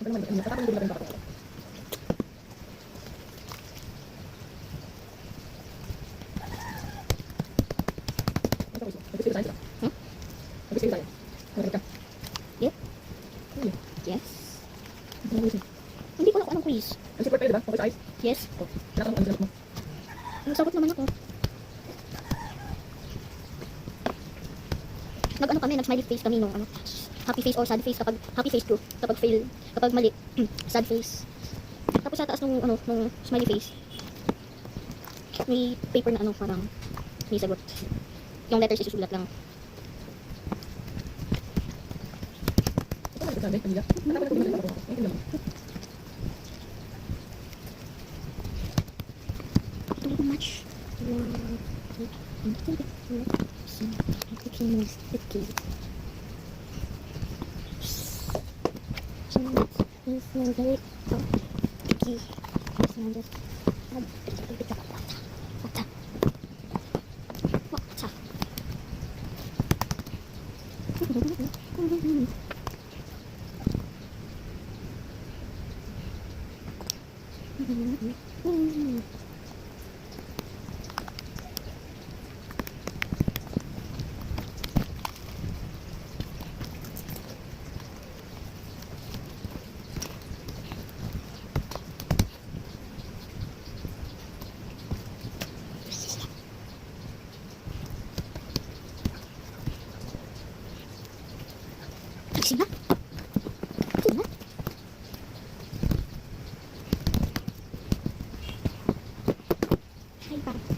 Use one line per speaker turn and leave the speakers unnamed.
Yeah? Yes. Hindi ko na kung anong quiz. Yes. Nagsagot naman ako. Nag-ano kami, nag-smiley face kami nung ano. Happy face or sad face kapag happy face true. Kapag fail, kapag mali, sad face. Tapos sa taas nung ano, nung smiley face. May paper na ano, parang may sagot. Yung letters isusulat lang. Too much. Gising na?